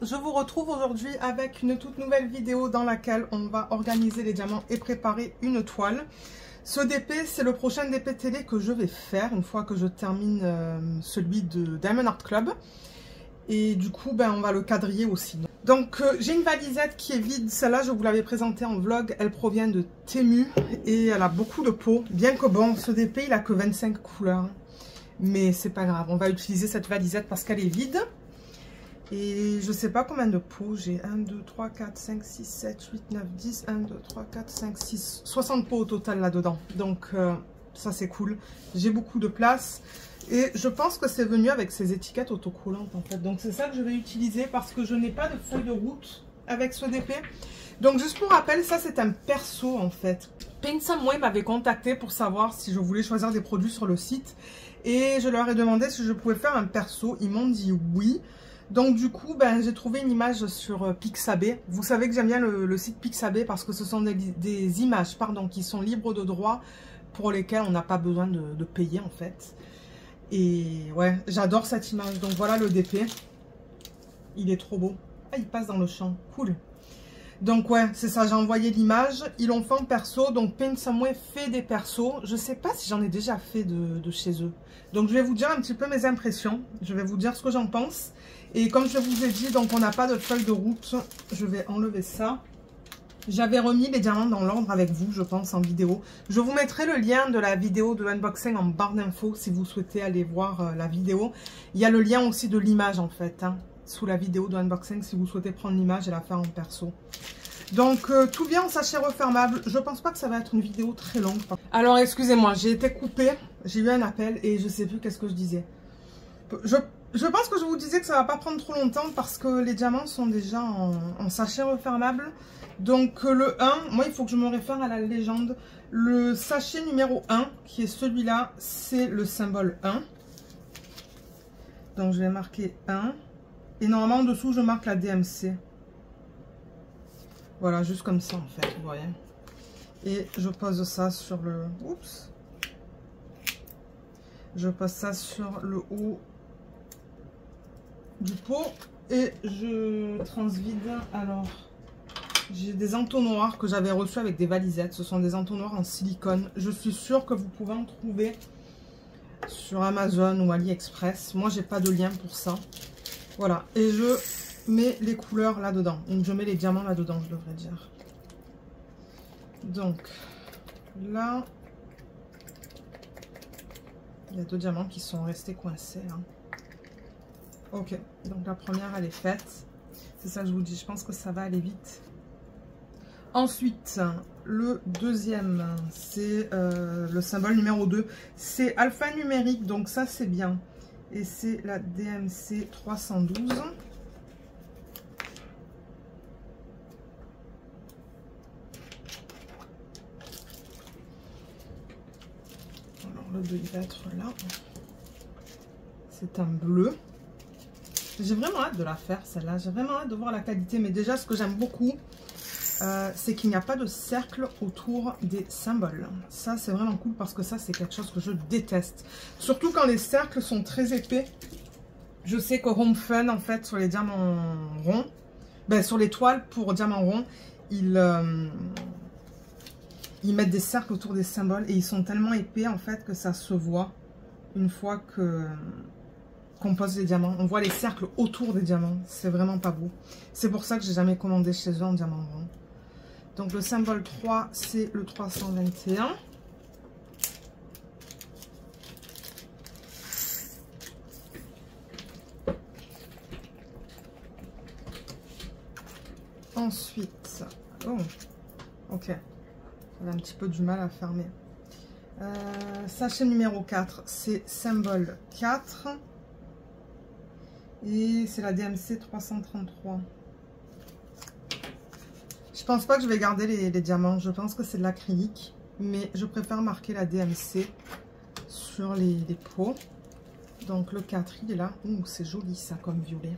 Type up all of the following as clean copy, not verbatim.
je vous retrouve aujourd'hui avec une toute nouvelle vidéo dans laquelle on va organiser les diamants et préparer une toile. Ce DP, c'est le prochain DP télé que je vais faire une fois que je termine celui de Diamond Art Club. Et du coup, on va le quadriller aussi. Donc, j'ai une valisette qui est vide. Celle-là, je vous l'avais présentée en vlog. Elle provient de Temu et elle a beaucoup de peau. Bien que bon, ce DP, il a que 25 couleurs. Mais c'est pas grave, on va utiliser cette valisette parce qu'elle est vide. Et je sais pas combien de pots j'ai. 1, 2, 3, 4, 5, 6, 7, 8, 9, 10. 1, 2, 3, 4, 5, 6. 60 pots au total là-dedans. Donc ça c'est cool. J'ai beaucoup de place. Et je pense que c'est venu avec ces étiquettes autocollantes en fait. Donc c'est ça que je vais utiliser parce que je n'ai pas de feuille de route avec ce DP. Donc juste pour rappel, ça c'est un perso en fait. Paint Someway m'avait contacté pour savoir si je voulais choisir des produits sur le site. Et je leur ai demandé si je pouvais faire un perso. Ils m'ont dit oui. Donc du coup, j'ai trouvé une image sur Pixabay. Vous savez que j'aime bien le site Pixabay parce que ce sont des images qui sont libres de droit pour lesquelles on n'a pas besoin de payer en fait. Et ouais, j'adore cette image. Donc voilà le DP. Il est trop beau. Ah, il passe dans le champ. Cool. Donc ouais, c'est ça, j'ai envoyé l'image. Ils l'ont fait en perso. Donc Paint Someway fait des persos. Je sais pas si j'en ai déjà fait de chez eux. Donc je vais vous dire un petit peu mes impressions. Je vais vous dire ce que j'en pense. Et comme je vous ai dit, donc on n'a pas de feuille de route. Je vais enlever ça. J'avais remis les diamants dans l'ordre avec vous, je pense, en vidéo. Je vous mettrai le lien de la vidéo de unboxing en barre d'infos si vous souhaitez aller voir la vidéo. Il y a le lien aussi de l'image en fait, sous la vidéo de unboxing si vous souhaitez prendre l'image et la faire en perso. Donc tout bien en sachet refermable. Je pense pas que ça va être une vidéo très longue. Alors excusez-moi, j'ai été coupée, j'ai eu un appel et je sais plus qu'est-ce que je disais. Je pense que je vous disais que ça va pas prendre trop longtemps parce que les diamants sont déjà en sachet refermable. Donc le 1, moi il faut que je me réfère à la légende. Le sachet numéro 1, qui est celui-là, c'est le symbole 1. Donc je vais marquer 1. Et normalement en dessous je marque la DMC. Voilà, juste comme ça en fait, vous voyez. Et je pose ça sur le... Oups. Je pose ça sur le haut du pot. Et je transvide. Alors, j'ai des entonnoirs que j'avais reçus avec des valisettes. Ce sont des entonnoirs en silicone. Je suis sûre que vous pouvez en trouver sur Amazon ou AliExpress. Moi, j'ai pas de lien pour ça. Voilà. Et je mets les couleurs là-dedans. Donc, je mets les diamants là-dedans, je devrais dire. Donc, là, il y a deux diamants qui sont restés coincés. Ok. Donc, la première, elle est faite. C'est ça que je vous dis. Je pense que ça va aller vite. Ensuite, le deuxième, c'est le symbole numéro 2. C'est alphanumérique, donc ça c'est bien. Et c'est la DMC 312. Alors le 2 il va être là. C'est un bleu. J'ai vraiment hâte de la faire celle-là. J'ai vraiment hâte de voir la qualité. Mais déjà ce que j'aime beaucoup, c'est qu'il n'y a pas de cercle autour des symboles. Ça c'est vraiment cool parce que ça c'est quelque chose que je déteste. Surtout quand les cercles sont très épais. Je sais que Home Fun en fait sur les diamants ronds, sur les toiles pour diamants ronds, ils mettent des cercles autour des symboles et ils sont tellement épais en fait que ça se voit une fois qu'on pose les diamants. On voit les cercles autour des diamants. C'est vraiment pas beau. C'est pour ça que j'ai jamais commandé chez eux en diamant rond. Donc le symbole 3, c'est le 321. Ensuite, oh, ok, j'avais un petit peu du mal à fermer. Sachet numéro 4, c'est symbole 4. Et c'est la DMC 333. Je pense pas que je vais garder les diamants. Je pense que c'est de l'acrylique. Mais je préfère marquer la DMC sur les pots. Donc le 4, il est là. Ouh, c'est joli ça comme violet.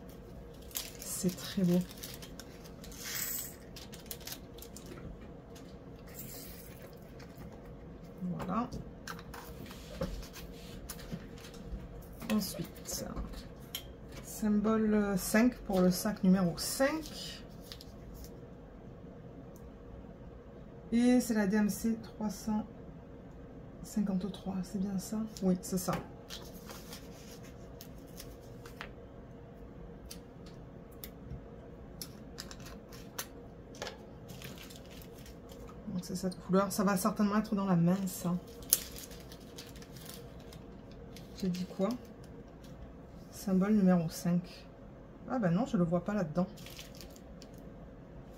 C'est très beau. Voilà. Ensuite, symbole 5 pour le sac numéro 5. Et c'est la DMC 353, c'est bien ça? Oui, c'est ça. Donc c'est cette couleur, ça va certainement être dans la mince. Hein. J'ai dit quoi? Symbole numéro 5. Ah ben non, je le vois pas là-dedans.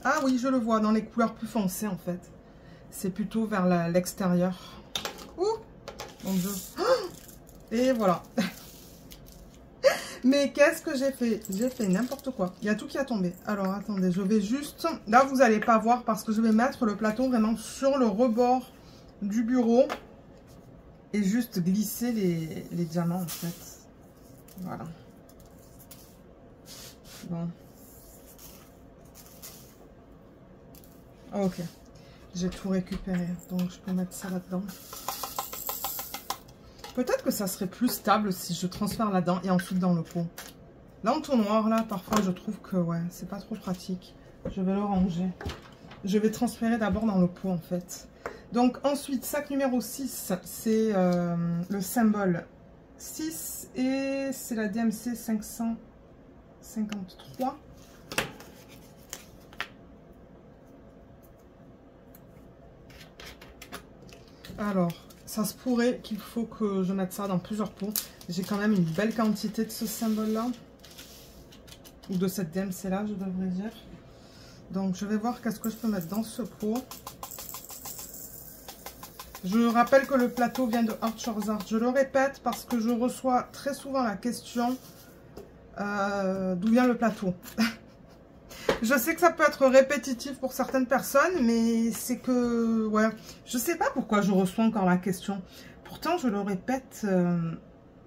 Ah oui, je le vois dans les couleurs plus foncées en fait. C'est plutôt vers l'extérieur. Ouh, mon Dieu. Et voilà. Mais qu'est-ce que j'ai fait? J'ai fait n'importe quoi. Il y a tout qui a tombé. Alors, attendez, je vais juste... Là, vous n'allez pas voir parce que je vais mettre le plateau vraiment sur le rebord du bureau. Et juste glisser les diamants, en fait. Voilà. Bon. Ok. J'ai tout récupéré. Donc, je peux mettre ça là-dedans. Peut-être que ça serait plus stable si je transfère là-dedans et ensuite dans le pot. L'entonnoir, là, parfois, je trouve que, ouais, c'est pas trop pratique. Je vais le ranger. Je vais transférer d'abord dans le pot, en fait. Donc, ensuite, sac numéro 6, c'est le symbole 6 et c'est la DMC 553. Alors, ça se pourrait qu'il faut que je mette ça dans plusieurs pots. J'ai quand même une belle quantité de ce symbole-là. Ou de cette DMC-là, je devrais dire. Donc, je vais voir qu'est-ce que je peux mettre dans ce pot. Je rappelle que le plateau vient de Archer's Art. Je le répète parce que je reçois très souvent la question d'où vient le plateau. Je sais que ça peut être répétitif pour certaines personnes, mais c'est que, ouais, je sais pas pourquoi je reçois encore la question. Pourtant, je le répète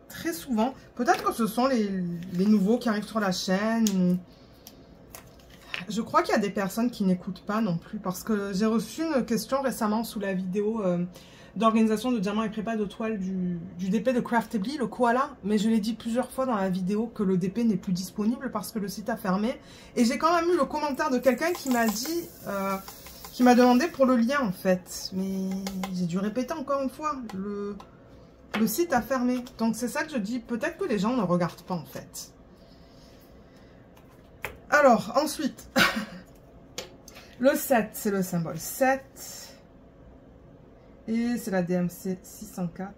très souvent. Peut-être que ce sont les nouveaux qui arrivent sur la chaîne. Je crois qu'il y a des personnes qui n'écoutent pas non plus, parce que j'ai reçu une question récemment sous la vidéo d'organisation de diamants et prépa de toile du DP de Craftably, le koala, mais je l'ai dit plusieurs fois dans la vidéo que le DP n'est plus disponible parce que le site a fermé. Et j'ai quand même eu le commentaire de quelqu'un qui m'a dit, qui m'a demandé pour le lien en fait. Mais j'ai dû répéter encore une fois, le site a fermé. Donc c'est ça que je dis, peut-être que les gens ne regardent pas en fait. Alors, ensuite, le 7, c'est le symbole 7. Et c'est la DMC 604.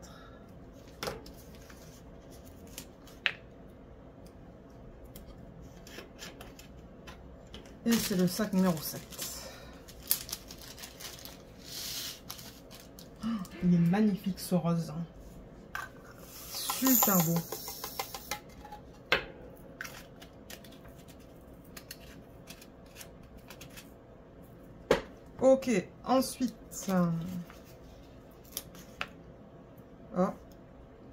Et c'est le sac numéro 7. Oh, il est magnifique ce rose. Hein. Super beau. Ok, ensuite... Oh,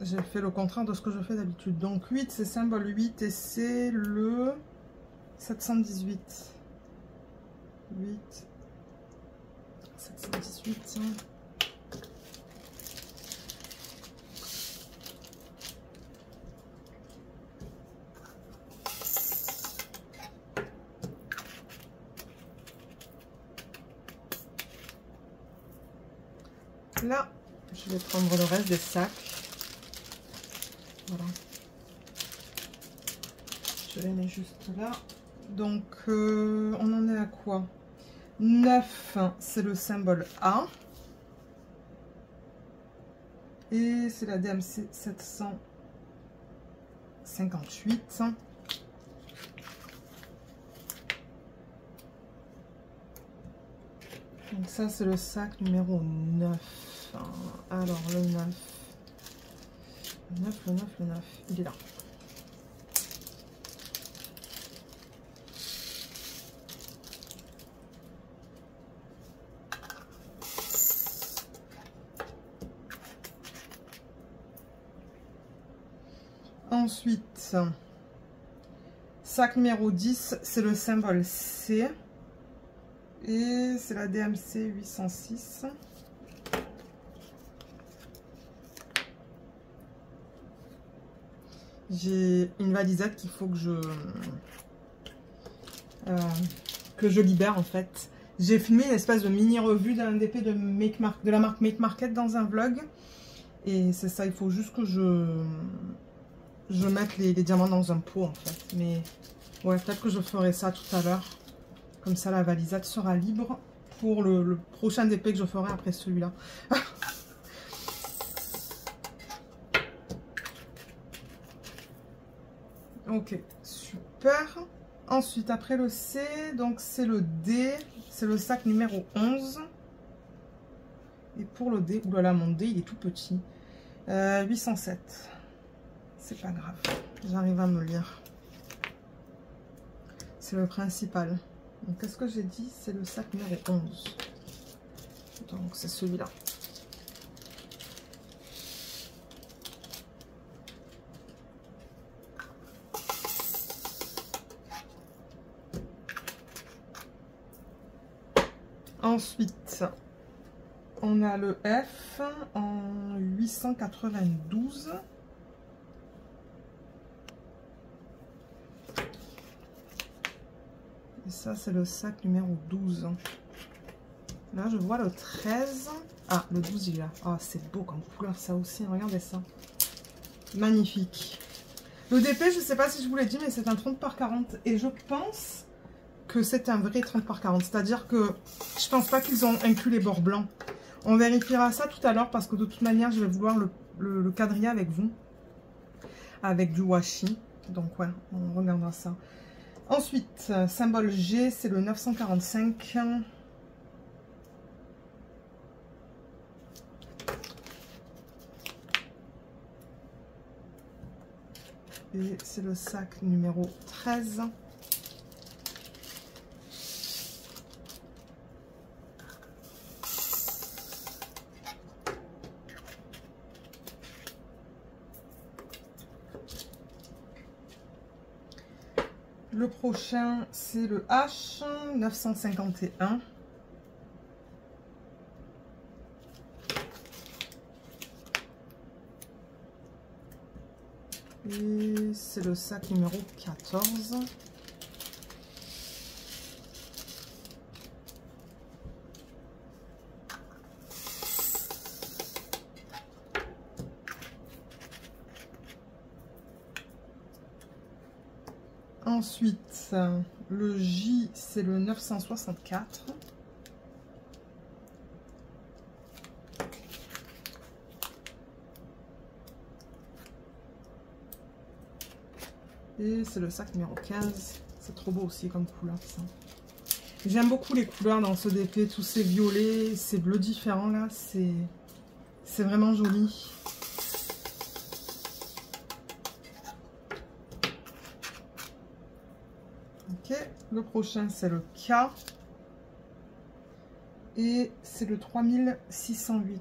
j'ai fait le contraire de ce que je fais d'habitude. Donc 8, c'est symbole 8 et c'est le 718. 8, 718. Là, je vais prendre le reste des sacs. Voilà. Je les mets juste là. Donc, on en est à quoi? 9, c'est le symbole A. Et c'est la DMC 758. Donc ça, c'est le sac numéro 9. Alors, le 9. Le 9, le 9, le 9. Il est là. Ensuite, sac numéro 10, c'est le symbole C. Et c'est la DMC 806. J'ai une valisette qu'il faut que je libère en fait. J'ai filmé une espèce de mini revue d'un DP de la marque Make Market dans un vlog. Et c'est ça, il faut juste que je mette les diamants dans un pot en fait. Mais ouais, peut-être que je ferai ça tout à l'heure. Comme ça la valisette sera libre pour le prochain DP que je ferai après celui-là. Ok, super. Ensuite, après le C, donc c'est le D, c'est le sac numéro 11. Et pour le D, oulala, mon D, il est tout petit. 807. C'est pas grave, j'arrive à me lire. C'est le principal. Donc, qu'est-ce que j'ai dit? C'est le sac numéro 11. Donc, c'est celui-là. Ensuite, on a le F en 892. Et ça, c'est le sac numéro 12. Là, je vois le 13. Ah, le 12, il est là. Ah, c'est beau comme couleur, ça aussi. Regardez ça. Magnifique. Le DP, je ne sais pas si je vous l'ai dit, mais c'est un 30 par 40. Et je pense que c'est un vrai 30 par 40. C'est-à-dire que je pense pas qu'ils ont inclus les bords blancs. On vérifiera ça tout à l'heure parce que de toute manière, je vais vouloir le quadriller avec vous. Avec du washi. Donc, ouais, on regardera ça. Ensuite, symbole G, c'est le 945. Et c'est le sac numéro 13. Le prochain, c'est le H 951. Et c'est le sac numéro 14. Ensuite, le J, c'est le 964. Et c'est le sac numéro 15. C'est trop beau aussi comme couleur, ça. J'aime beaucoup les couleurs dans ce DP, tous ces violets, ces bleus différents là, c'est vraiment joli. Ok, le prochain c'est le K. Et c'est le 3608.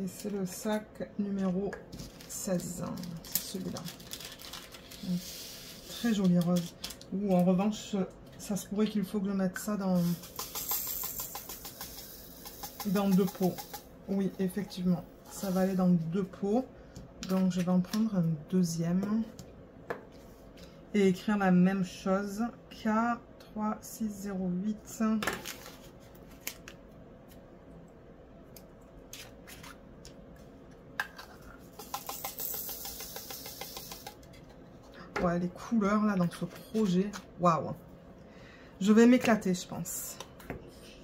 Et c'est le sac numéro 16. C'est celui-là. Très joli rose. Ou en revanche, ça se pourrait qu'il faut que je mette ça dans deux pots. Oui, effectivement. Ça va aller dans deux pots. Donc je vais en prendre un deuxième. Et écrire la même chose. K3608. Ouais, les couleurs là dans ce projet, waouh, je vais m'éclater, je pense.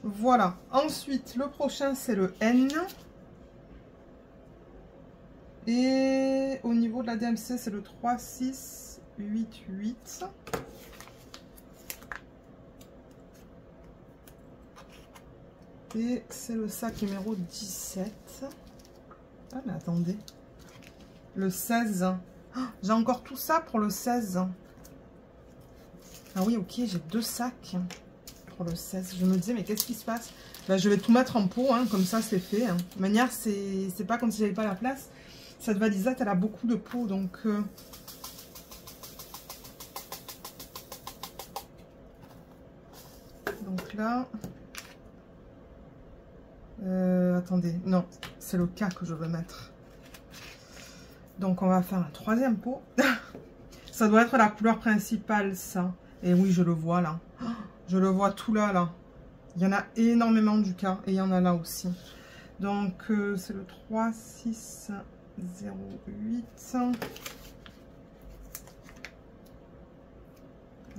Voilà, ensuite le prochain c'est le N. Et au niveau de la DMC, c'est le 3688. Et c'est le sac numéro 17. Ah mais attendez, le 16. Oh, j'ai encore tout ça pour le 16. Ah oui, ok, j'ai deux sacs pour le 16. Je me disais, mais qu'est-ce qui se passe? Bah, je vais tout mettre en pot, hein, comme ça c'est fait. Hein. De manière, c'est pas comme si j'avais pas la place. Cette valisette, elle a beaucoup de pots, donc... Donc là... Attendez, non, c'est le K que je veux mettre. Donc on va faire un troisième pot. Ça doit être la couleur principale, ça. Et oui, je le vois là. Je le vois tout là, là. Il y en a énormément du K et il y en a là aussi. Donc c'est le 3, 6, 0, 8. On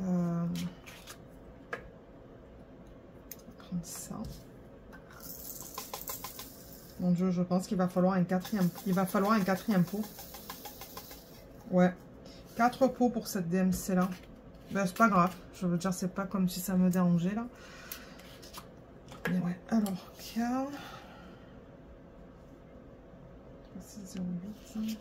va prendre ça. Mon Dieu, je pense qu'il va falloir un quatrième. Il va falloir un quatrième pot. Ouais. 4 pots pour cette DMC là. Ben, c'est pas grave. Je veux dire, c'est pas comme si ça me dérangeait là. Mais ouais. Alors, K. 6, 0, 8.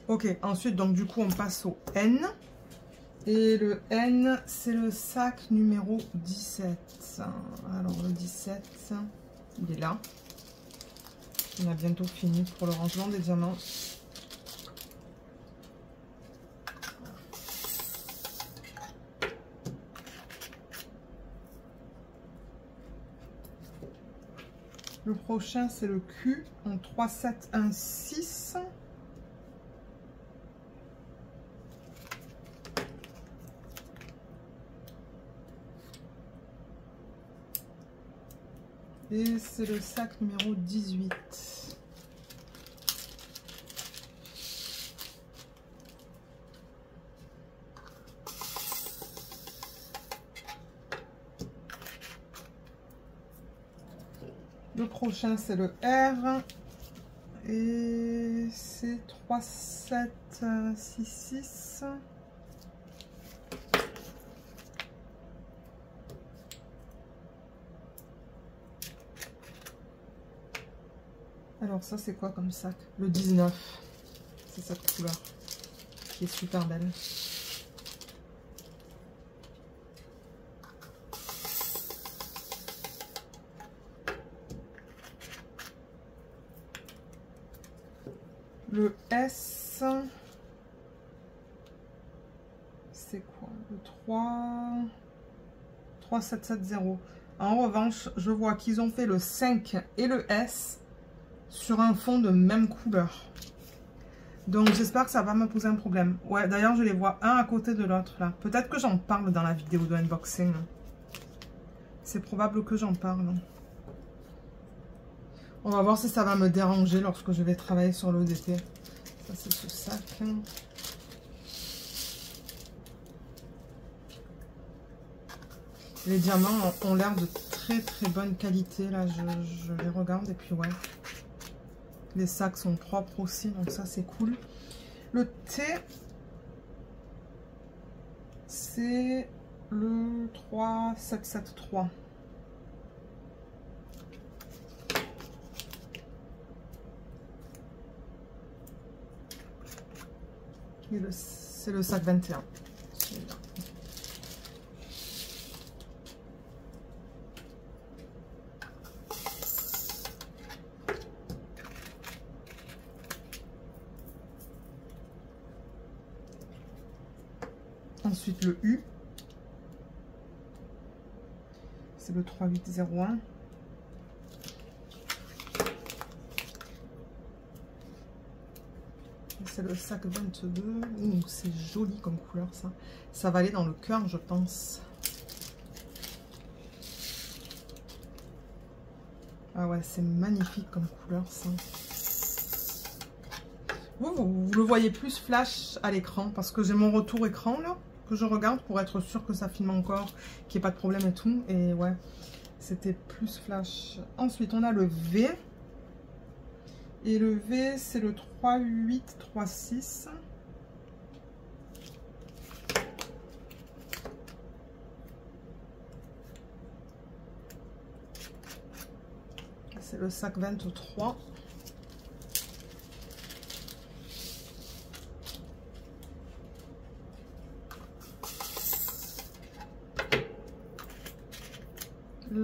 Ok, ensuite, donc du coup, on passe au N. Et le N, c'est le sac numéro 17. Alors, le 17, il est là. On a bientôt fini pour le rangement des diamants. Le prochain, c'est le Q en 3, 7, 1, 6. Et c'est le sac numéro 18. Le prochain, c'est le R. Et c'est 3, 7, 6, 6. Alors ça, c'est quoi comme sac? Le 19. C'est cette couleur qui est super belle. Le S, c'est quoi? Le 3, 7, 7, 0. En revanche, je vois qu'ils ont fait le 5 et le S sur un fond de même couleur. Donc j'espère que ça va me poser un problème. Ouais, d'ailleurs je les vois un à côté de l'autre là. Peut-être que j'en parle dans la vidéo de unboxing. C'est probable que j'en parle. On va voir si ça va me déranger lorsque je vais travailler sur l'ODP. Ça c'est ce sac. Les diamants ont l'air de très très bonne qualité. Là je les regarde et puis ouais. Les sacs sont propres aussi, donc ça c'est cool. Le T, c'est le 3, 7, 7, 3. Et c'est le sac 21. Ensuite le U, c'est le 3801. C'est le sac 22. Ouh, c'est joli comme couleur ça. Ça va aller dans le cœur, je pense. Ah ouais, c'est magnifique comme couleur ça. Vous le voyez plus flash à l'écran parce que j'ai mon retour écran là que je regarde pour être sûr que ça filme encore, qu'il n'y ait pas de problème et tout. Et ouais, c'était plus flash. Ensuite, on a le V. Et le V, c'est le 3, 8, 3, 6. C'est le sac 23.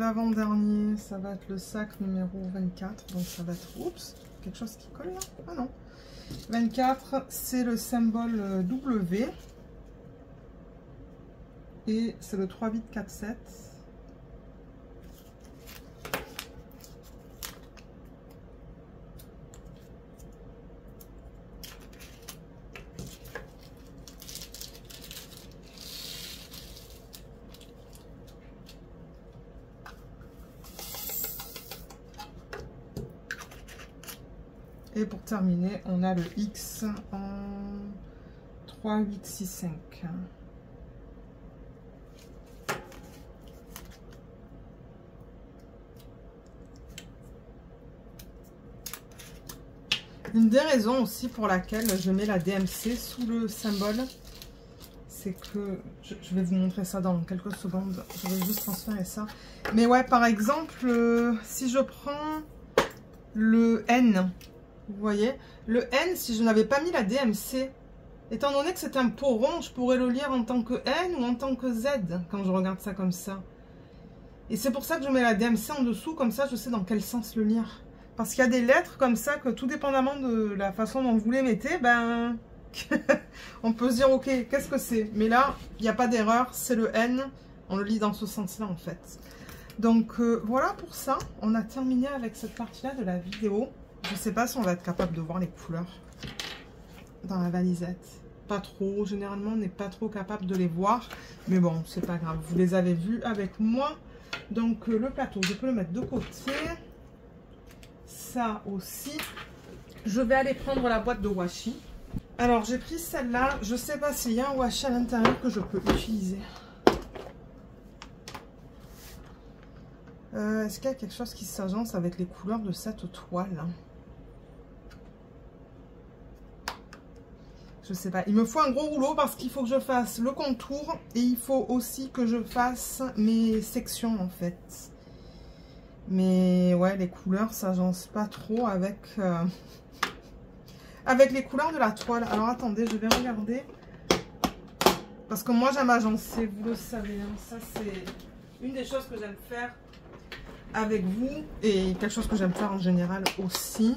l'avant-dernier, ça va être le sac numéro 24. Donc ça va être, oups, quelque chose qui colle là. Ah non. 24, c'est le symbole W. Et c'est le 3,847. Et pour terminer, on a le X en 3,865. Une des raisons aussi pour laquelle je mets la DMC sous le symbole, c'est que, je vais vous montrer ça dans quelques secondes, je vais juste transférer ça. Mais ouais, par exemple, si je prends le N, vous voyez, le N, si je n'avais pas mis la DMC, étant donné que c'est un pot rond, je pourrais le lire en tant que N ou en tant que Z, quand je regarde ça comme ça. Et c'est pour ça que je mets la DMC en dessous, comme ça je sais dans quel sens le lire. Parce qu'il y a des lettres comme ça que tout dépendamment de la façon dont vous les mettez, ben, on peut se dire, ok, qu'est-ce que c'est? Mais là, il n'y a pas d'erreur, c'est le N, on le lit dans ce sens-là en fait. Donc voilà pour ça, on a terminé avec cette partie-là de la vidéo. Je ne sais pas si on va être capable de voir les couleurs dans la valisette. Pas trop, généralement on n'est pas trop capable de les voir. Mais bon, c'est pas grave, vous les avez vus avec moi. Donc le plateau, je peux le mettre de côté. Ça aussi. Je vais aller prendre la boîte de washi. Alors j'ai pris celle-là. Je ne sais pas s'il y a un washi à l'intérieur que je peux utiliser. Est-ce qu'il y a quelque chose qui s'agence avec les couleurs de cette toile? Je sais pas. Il me faut un gros rouleau parce qu'il faut que je fasse le contour et il faut aussi que je fasse mes sections en fait. Mais ouais, les couleurs s'agencent pas trop avec, avec les couleurs de la toile. Alors attendez, je vais regarder. Parce que moi j'aime agencer, vous le savez. Hein. Ça c'est une des choses que j'aime faire avec vous et quelque chose que j'aime faire en général aussi.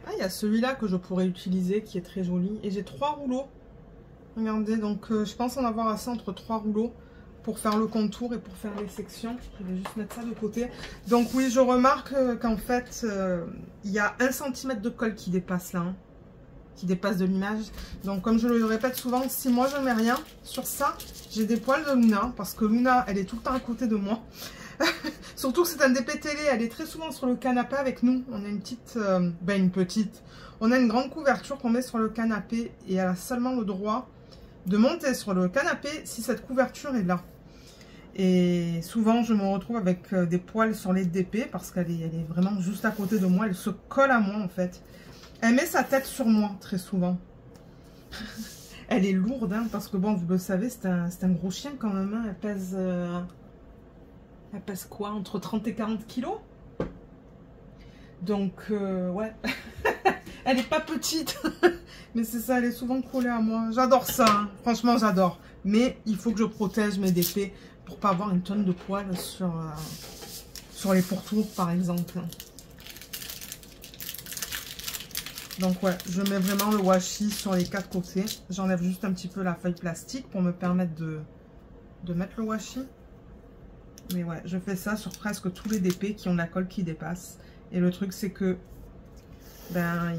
Ah, il y a celui-là que je pourrais utiliser qui est très joli. Et j'ai 3 rouleaux. Regardez, donc je pense en avoir assez entre 3 rouleaux pour faire le contour et pour faire les sections. Je vais juste mettre ça de côté. Donc oui, je remarque qu'en fait, il y a 1 cm de colle qui dépasse là. Hein, qui dépasse de l'image. Donc comme je le répète souvent, si moi je mets rien sur ça, j'ai des poils de Luna. Parce que Luna, elle est tout le temps à côté de moi. Surtout que c'est un DP télé, elle est très souvent sur le canapé avec nous. On a une petite, on a une grande couverture qu'on met sur le canapé et elle a seulement le droit de monter sur le canapé si cette couverture est là. Et souvent je me retrouve avec des poils sur les DP parce qu'elle est vraiment juste à côté de moi, elle se colle à moi en fait. Elle met sa tête sur moi très souvent. Elle est lourde hein, parce que bon, vous le savez, c'est un gros chien quand même. Hein. Elle pèse quoi? Entre 30 et 40 kilos. Donc, ouais. Elle n'est pas petite. Mais c'est ça, elle est souvent collée à moi. J'adore ça. Hein. Franchement, j'adore. Mais il faut que je protège mes DP pour pas avoir une tonne de poils sur les pourtours, par exemple. Donc, ouais, je mets vraiment le washi sur les 4 côtés. J'enlève juste un petit peu la feuille plastique pour me permettre de mettre le washi. Mais ouais, je fais ça sur presque tous les DP qui ont la colle qui dépasse. Et le truc, c'est que ben,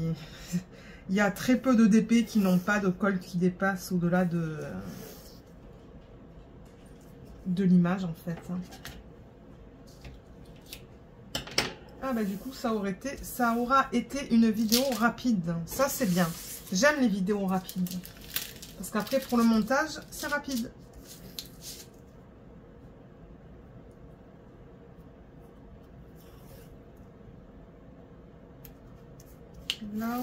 il y a très peu de DP qui n'ont pas de colle qui dépasse au-delà de l'image, en fait. Hein. Ah bah du coup, ça aura été une vidéo rapide. Ça, c'est bien. J'aime les vidéos rapides. Parce qu'après, pour le montage, c'est rapide. Là,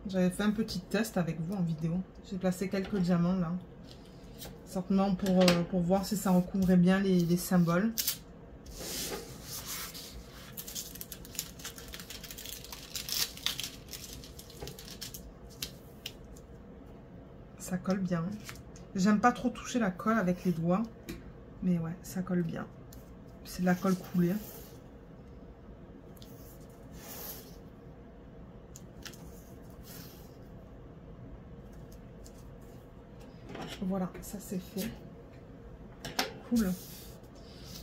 j'avais fait un petit test avec vous en vidéo. J'ai placé quelques diamants là. Certainement pour voir si ça recouvrait bien les symboles. ça colle bien. J'aime pas trop toucher la colle avec les doigts. Mais ouais, ça colle bien. C'est de la colle coulée. Voilà, ça c'est fait. Cool.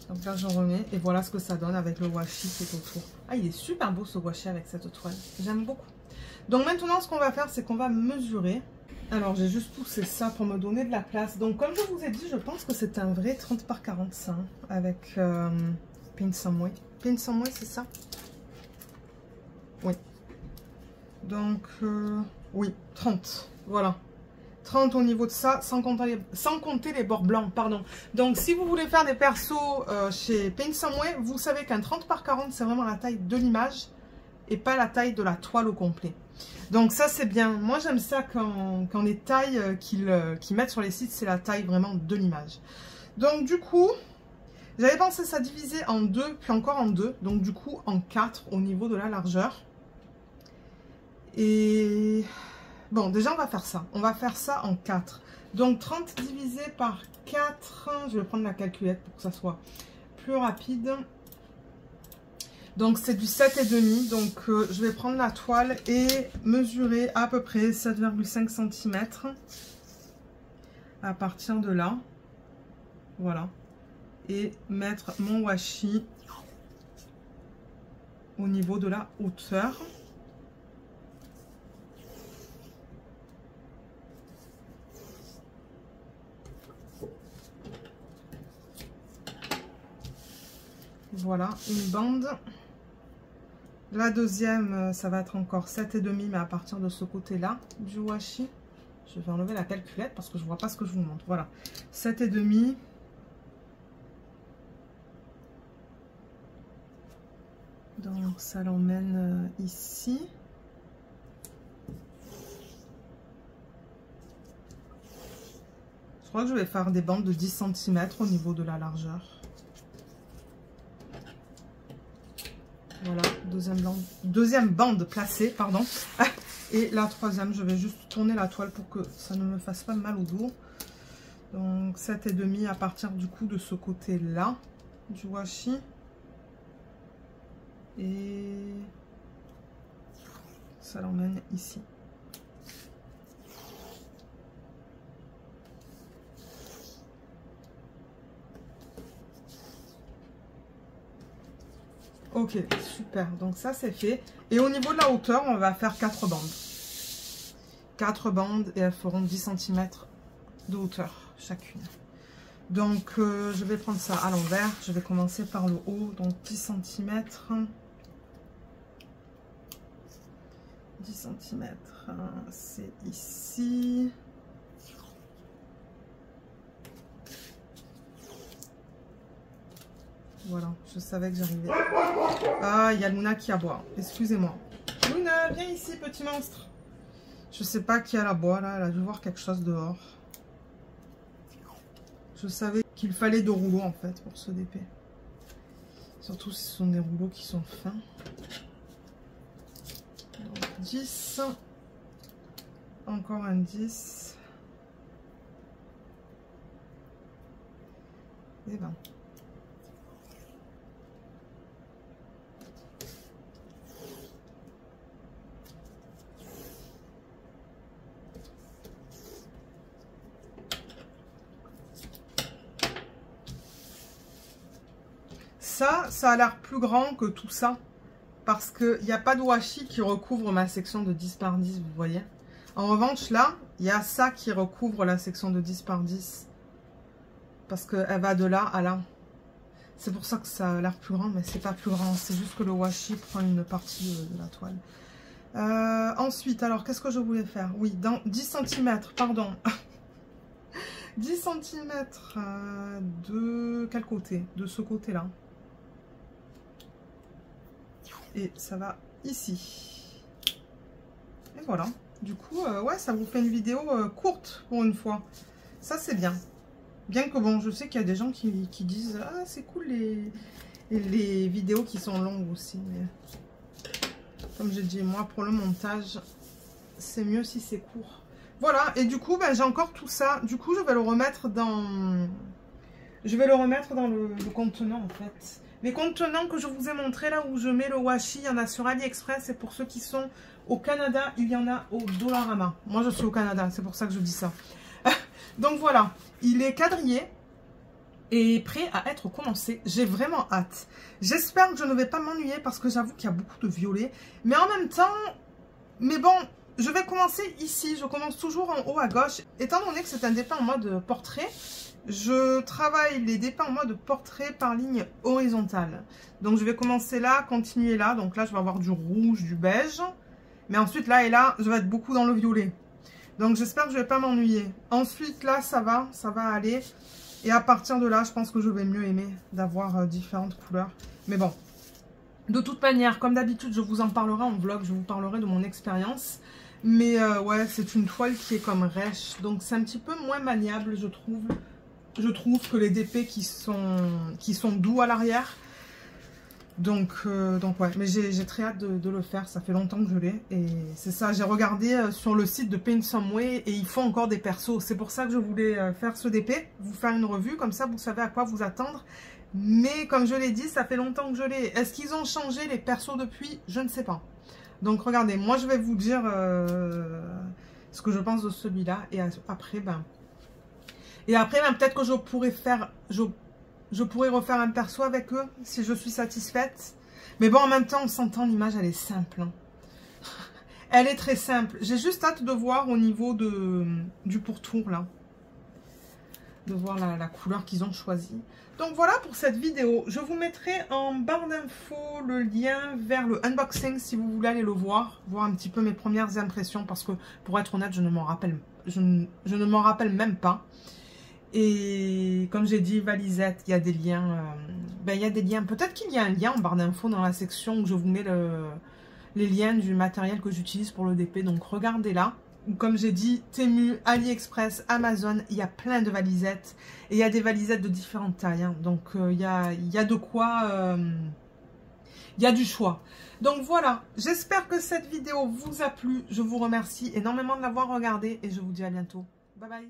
Donc là, j'en remets. Et voilà ce que ça donne avec le washi qui est autour. Ah, il est super beau ce washi avec cette toile. J'aime beaucoup. Donc maintenant, ce qu'on va faire, c'est qu'on va mesurer. Alors, j'ai juste poussé ça pour me donner de la place. Donc, comme je vous ai dit, je pense que c'est un vrai 30 par 45 avec Paint Some Way. Paint Some Way, c'est ça? Oui. Donc, oui, 30. Voilà. 30 au niveau de ça, sans compter les bords blancs, pardon. Donc, si vous voulez faire des persos chez Paint Some Way, vous savez qu'un 30 par 40, c'est vraiment la taille de l'image et pas la taille de la toile au complet. Donc, ça, c'est bien. Moi, j'aime ça quand les tailles qu'ils mettent sur les sites, c'est la taille vraiment de l'image. Donc, du coup, j'avais pensé ça diviser en 2, puis encore en 2. Donc, du coup, en 4 au niveau de la largeur. Et... bon, déjà, on va faire ça. On va faire ça en 4. Donc, 30 divisé par 4. Je vais prendre la calculette pour que ça soit plus rapide. Donc, c'est du 7,5. Donc, je vais prendre la toile et mesurer à peu près 7,5 cm. À partir de là. Voilà. Et mettre mon washi au niveau de la hauteur. Voilà, une bande. La deuxième, ça va être encore 7,5, mais à partir de ce côté-là du washi. Je vais enlever la calculette parce que je ne vois pas ce que je vous montre. Voilà, 7,5. Donc, ça l'emmène ici. Je crois que je vais faire des bandes de 10 cm au niveau de la largeur. Voilà, deuxième bande placée, pardon. Et la troisième, je vais juste tourner la toile pour que ça ne me fasse pas mal au dos. Donc 7,5 à partir du coup de ce côté-là du washi. Et ça l'emmène ici. Ok, super. Donc ça, c'est fait. Et au niveau de la hauteur, on va faire 4 bandes. 4 bandes et elles feront 10 cm de hauteur chacune. Donc, je vais prendre ça à l'envers. Je vais commencer par le haut. Donc, 10 cm. 10 cm, c'est ici. Voilà, je savais que j'arrivais. Ah, il y a Luna qui aboie. Excusez-moi. Luna, viens ici, petit monstre. Je sais pas qui a aboie là. Elle a dû voir quelque chose dehors. Je savais qu'il fallait 2 rouleaux en fait pour ce DP. Surtout si ce sont des rouleaux qui sont fins. Donc 10. Encore un 10. Et 20. Ça a l'air plus grand que tout ça. Parce qu'il n'y a pas de washi qui recouvre ma section de 10 par 10, vous voyez. En revanche, là, il y a ça qui recouvre la section de 10 par 10. Parce qu'elle va de là à là. C'est pour ça que ça a l'air plus grand, mais c'est pas plus grand. C'est juste que le washi prend une partie de la toile. Ensuite, alors, qu'est-ce que je voulais faire? Oui, dans 10 cm, pardon. 10 cm de quel côté? De ce côté-là. Et ça va ici. Et voilà. Du coup, ouais, ça vous fait une vidéo courte pour une fois. Ça, c'est bien. Bien que bon, je sais qu'il y a des gens qui disent « Ah, c'est cool les vidéos qui sont longues aussi. » Mais comme j'ai dit, moi, pour le montage, c'est mieux si c'est court. Voilà, et du coup, ben, j'ai encore tout ça. Du coup, je vais le remettre dans... le contenant, en fait. Les contenants que je vous ai montré là où je mets le washi, il y en a sur AliExpress. Et pour ceux qui sont au Canada, il y en a au Dollarama. Moi, je suis au Canada, c'est pour ça que je dis ça. Donc voilà, il est quadrillé et prêt à être commencé. J'ai vraiment hâte. J'espère que je ne vais pas m'ennuyer parce que j'avoue qu'il y a beaucoup de violets. Mais en même temps, mais bon, je vais commencer ici. Je commence toujours en haut à gauche. Étant donné que c'est un départ en mode portrait, je travaille les départs en mode portrait par ligne horizontale. Donc je vais commencer là, continuer là. Donc là, je vais avoir du rouge, du beige. Mais ensuite, là et là, je vais être beaucoup dans le violet. Donc j'espère que je ne vais pas m'ennuyer. Ensuite, là, ça va aller. Et à partir de là, je pense que je vais mieux aimer d'avoir différentes couleurs. Mais bon, de toute manière, comme d'habitude, je vous en parlerai en vlog. Je vous parlerai de mon expérience. Mais ouais, c'est une toile qui est comme rêche. Donc c'est un petit peu moins maniable, je trouve. Je trouve que les DP qui sont doux à l'arrière. Donc ouais, mais j'ai très hâte de le faire, ça fait longtemps que je l'ai. Et c'est ça, j'ai regardé sur le site de Paint Some Way et ils font encore des persos. C'est pour ça que je voulais faire ce DP, vous faire une revue, comme ça vous savez à quoi vous attendre. Mais comme je l'ai dit, ça fait longtemps que je l'ai. Est-ce qu'ils ont changé les persos depuis? Je ne sais pas. Donc regardez, moi je vais vous dire ce que je pense de celui-là. Et après, peut-être que je pourrais faire... Je pourrais refaire un perso avec eux si je suis satisfaite. Mais bon, en même temps, on s'entend, l'image, elle est simple. Hein. Elle est très simple. J'ai juste hâte de voir au niveau du pourtour, là. De voir la couleur qu'ils ont choisie. Donc voilà pour cette vidéo. Je vous mettrai en barre d'infos le lien vers le unboxing si vous voulez aller le voir. Voir un petit peu mes premières impressions. Parce que, pour être honnête, je ne m'en rappelle même pas. Et comme j'ai dit, valisette, il y a des liens. Il y a des liens. Peut-être qu'il y a un lien en barre d'infos dans la section où je vous mets les liens du matériel que j'utilise pour le DP. Donc regardez là. Comme j'ai dit, Temu, AliExpress, Amazon, il y a plein de valisettes. Et il y a des valisettes de différentes tailles. Hein. Donc il y a de quoi... il y a du choix. Donc voilà, j'espère que cette vidéo vous a plu. Je vous remercie énormément de l'avoir regardée et je vous dis à bientôt. Bye bye.